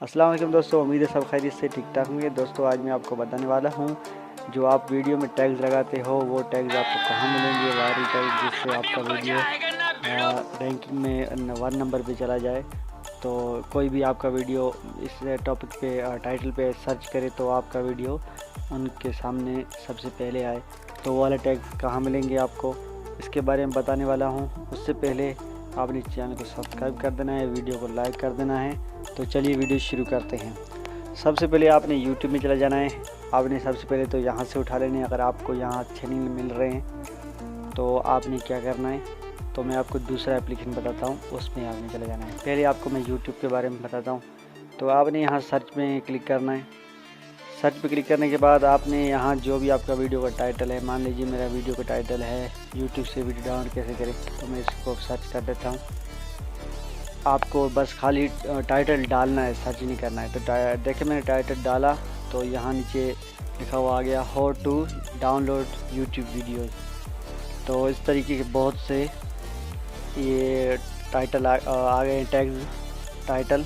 अस्सलाम वालेकुम दोस्तों, उम्मीद है सब खैरियत से ठीक ठाक होंगे। दोस्तों आज मैं आपको बताने वाला हूँ, जो आप वीडियो में टैग्स लगाते हो वो टैग्स आपको कहाँ मिलेंगे, वायरल टैग जिससे आपका वीडियो रैंकिंग में 1 नंबर पे चला जाए। तो कोई भी आपका वीडियो इस टॉपिक पे टाइटल पे सर्च करे तो आपका वीडियो उनके सामने सबसे पहले आए। तो वो वाले टैग्स कहाँ मिलेंगे आपको, इसके बारे में बताने वाला हूँ। उससे पहले आपने इस चैनल को सब्सक्राइब कर देना है, वीडियो को लाइक कर देना है। तो चलिए वीडियो शुरू करते हैं। सबसे पहले आपने यूट्यूब में चला जाना है। आपने सबसे पहले तो यहाँ से उठा लेने। अगर आपको यहाँ अच्छे नहीं मिल रहे हैं तो आपने क्या करना है, तो मैं आपको दूसरा एप्लीकेशन बताता हूँ, उसमें आपने चले जाना है। पहले आपको मैं यूट्यूब के बारे में बताता हूँ। तो आपने यहाँ सर्च में क्लिक करना है। सर्च पे क्लिक करने के बाद आपने यहाँ जो भी आपका वीडियो का टाइटल है, मान लीजिए मेरा वीडियो का टाइटल है यूट्यूब से वीडियो डाउनलोड कैसे करें, तो मैं इसको सर्च कर देता हूँ। आपको बस खाली टाइटल डालना है, सर्च नहीं करना है। तो देखिए मैंने टाइटल डाला तो यहाँ नीचे लिखा हुआ आ गया how to download YouTube videos. तो इस तरीके के बहुत से ये टाइटल आ गए हैं, टैग्स टाइटल।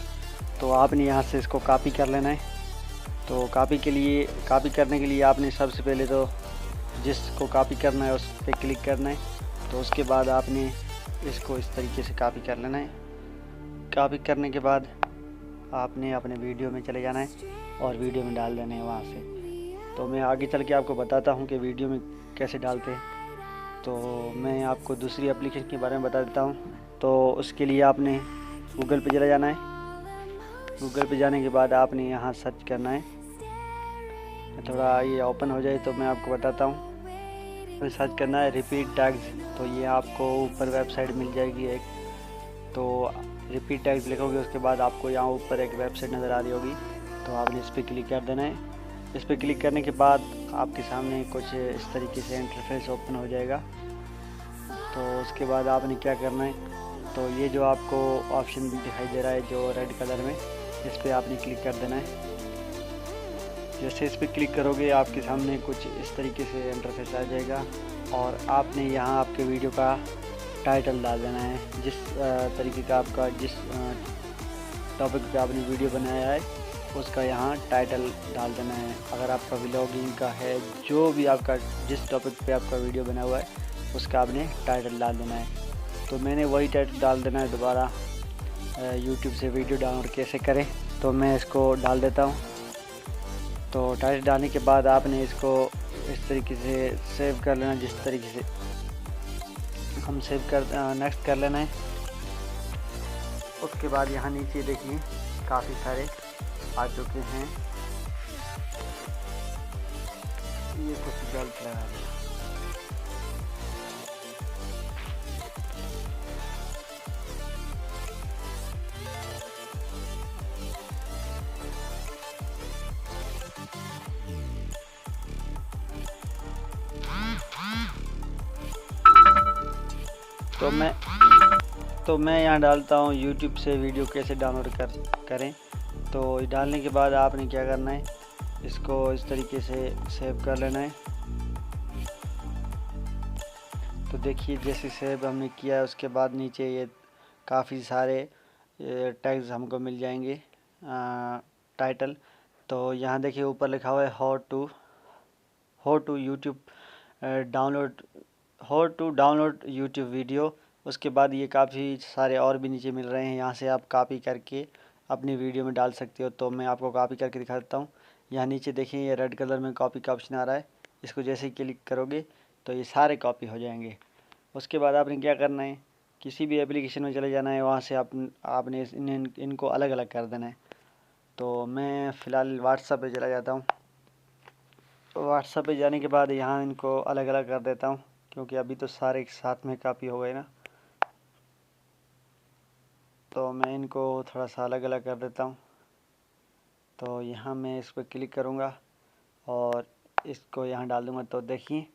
तो आपने यहाँ से इसको कॉपी कर लेना है। तो कॉपी करने के लिए आपने सबसे पहले तो जिसको कॉपी करना है उस पर क्लिक करना है। तो उसके बाद आपने इसको इस तरीके से कॉपी कर लेना है। कॉपी करने के बाद आपने अपने वीडियो में चले जाना है और वीडियो में डाल देना है वहाँ से। तो मैं आगे चल के आपको बताता हूँ कि वीडियो में कैसे डालते हैं। तो मैं आपको दूसरी एप्लीकेशन के बारे में बता देता हूँ। तो उसके लिए आपने गूगल पे चला जाना है। गूगल पे जाने के बाद आपने यहाँ सर्च करना है। थोड़ा ये ओपन हो जाए तो मैं आपको बताता हूँ। तो सर्च करना है रिपीट टैग्स। तो ये आपको ऊपर वेबसाइट मिल जाएगी एक। तो रिपीट टैग्स लिखोगे, उसके बाद आपको यहाँ ऊपर एक वेबसाइट नज़र आ रही होगी। तो आपने इस पर क्लिक कर देना है। इस पर क्लिक करने के बाद आपके सामने कुछ इस तरीके से इंटरफेस ओपन हो जाएगा। तो उसके बाद आपने क्या करना है, तो ये जो आपको ऑप्शन दिखाई दे रहा है जो रेड कलर में, इस पर आपने क्लिक कर देना है। जैसे इस पर क्लिक करोगे आपके सामने कुछ इस तरीके से इंटरफेस आ जाएगा और आपने यहाँ आपके वीडियो का टाइटल डाल देना है। जिस तरीके का आपका जिस टॉपिक पे आपने वीडियो बनाया है उसका यहाँ टाइटल डाल देना है। अगर आपका व्लॉगिंग का है, जो भी आपका जिस टॉपिक पे आपका वीडियो बना हुआ है उसका आपने टाइटल डाल देना है। तो मैंने वही टाइटल डाल देना है दोबारा, यूट्यूब से वीडियो डाउनलोड कैसे करें। तो मैं इसको डाल देता हूँ। तो टाइटल डालने के बाद आपने इसको इस तरीके से सेव कर लेना, जिस तरीके से हम सेव कर नेक्स्ट कर लेना है। उसके बाद यहाँ नीचे देखिए काफ़ी सारे आ चुके हैं। ये कुछ गलत लगा दिया। तो मैं यहाँ डालता हूँ यूट्यूब से वीडियो कैसे डाउनलोड करें। तो डालने के बाद आपने क्या करना है, इसको इस तरीके से सेव कर लेना है। तो देखिए जैसे सेव हमने किया है उसके बाद नीचे ये काफ़ी सारे टैग्स हमको मिल जाएंगे टाइटल। तो यहाँ देखिए ऊपर लिखा हुआ है how to YouTube download how to download YouTube video. उसके बाद ये काफ़ी सारे और भी नीचे मिल रहे हैं, यहाँ से आप कॉपी करके अपनी वीडियो में डाल सकते हो। तो मैं आपको कॉपी करके दिखा देता हूँ। यहाँ नीचे देखिए ये रेड कलर में कॉपी का ऑप्शन आ रहा है, इसको जैसे ही क्लिक करोगे तो ये सारे कॉपी हो जाएंगे। उसके बाद आपने क्या करना है, किसी भी एप्लीकेशन में चले जाना है, वहाँ से आपने इनको अलग अलग कर देना है। तो मैं फ़िलहाल व्हाट्सएप पे चला जाता हूँ। तो व्हाट्सएप पे जाने के बाद यहाँ इनको अलग अलग कर देता हूँ, क्योंकि अभी तो सारे एक साथ में कॉपी हो गए ना। तो मैं इनको थोड़ा सा अलग अलग कर देता हूँ। तो यहाँ मैं इस पर क्लिक करूँगा और इसको यहाँ डाल दूँगा। तो देखिए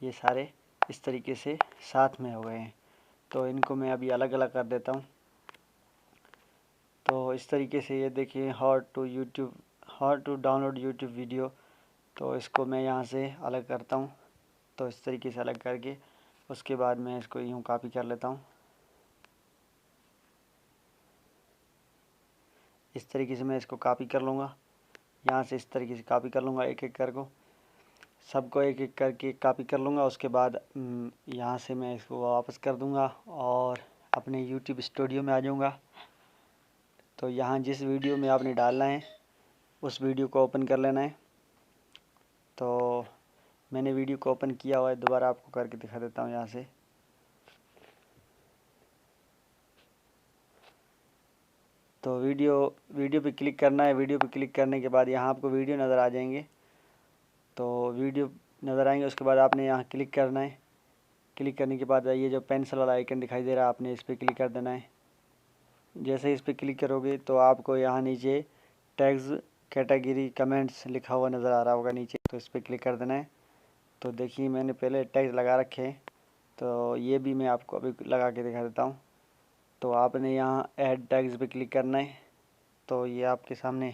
ये सारे इस तरीके से साथ में हो गए हैं। तो इनको मैं अभी अलग अलग कर देता हूँ। तो इस तरीके से ये देखिए how to download YouTube video. तो इसको मैं यहाँ से अलग करता हूँ। तो इस तरीके से अलग करके उसके बाद मैं इसको यूँ कॉपी कर लेता हूँ। इस तरीके से मैं इसको कॉपी कर लूँगा, यहाँ से इस तरीके से कॉपी कर लूँगा, एक एक करके सबको एक एक करके कॉपी कर लूँगा। उसके बाद यहाँ से मैं इसको वापस कर दूँगा और अपने यूट्यूब स्टूडियो में आ जाऊँगा। तो यहाँ जिस वीडियो में आपने डालना है उस वीडियो को ओपन कर लेना है। तो मैंने वीडियो को ओपन किया हुआ है, दोबारा आपको करके दिखा देता हूँ। यहाँ से तो वीडियो पे क्लिक करना है। वीडियो पे क्लिक करने के बाद यहाँ आपको वीडियो नज़र आ जाएंगे। तो वीडियो नज़र आएंगे, उसके बाद आपने यहाँ क्लिक करना है। क्लिक करने के बाद ये जो पेंसिल वाला आइकन दिखाई दे रहा है, आपने इस पर क्लिक कर देना है। जैसे इस पर क्लिक करोगे तो आपको यहाँ नीचे टैग्स कैटेगरी कमेंट्स लिखा हुआ नज़र आ रहा होगा नीचे, तो इस पर क्लिक कर देना है। तो देखिए मैंने पहले टैग्स लगा रखे हैं, तो ये भी मैं आपको अभी लगा के दिखा देता हूँ। तो आपने यहाँ ऐड टैग्स पे क्लिक करना है। तो ये आपके सामने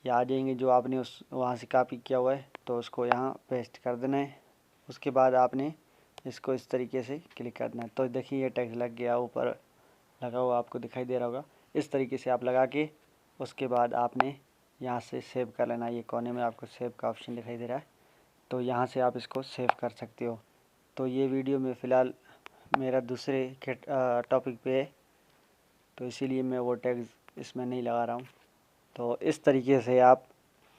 ये आ जाएंगे जो आपने उस वहाँ से कॉपी किया हुआ है, तो उसको यहाँ पेस्ट कर देना है। उसके बाद आपने इसको इस तरीके से क्लिक करना है। तो देखिए ये टैग लग गया, ऊपर लगा हुआ आपको दिखाई दे रहा होगा। इस तरीके से आप लगा के उसके बाद आपने यहाँ से सेव कर लेना। ये कोने में आपको सेव का ऑप्शन दिखाई दे रहा है, तो यहाँ से आप इसको सेव कर सकते हो। तो ये वीडियो में फ़िलहाल मेरा दूसरे टॉपिक पे है, तो इसीलिए मैं वो टैग्स इसमें नहीं लगा रहा हूँ। तो इस तरीके से आप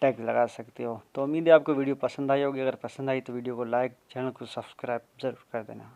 टैग लगा सकते हो। तो उम्मीद है आपको वीडियो पसंद आई होगी। अगर पसंद आई तो वीडियो को लाइक, चैनल को सब्सक्राइब ज़रूर कर देना।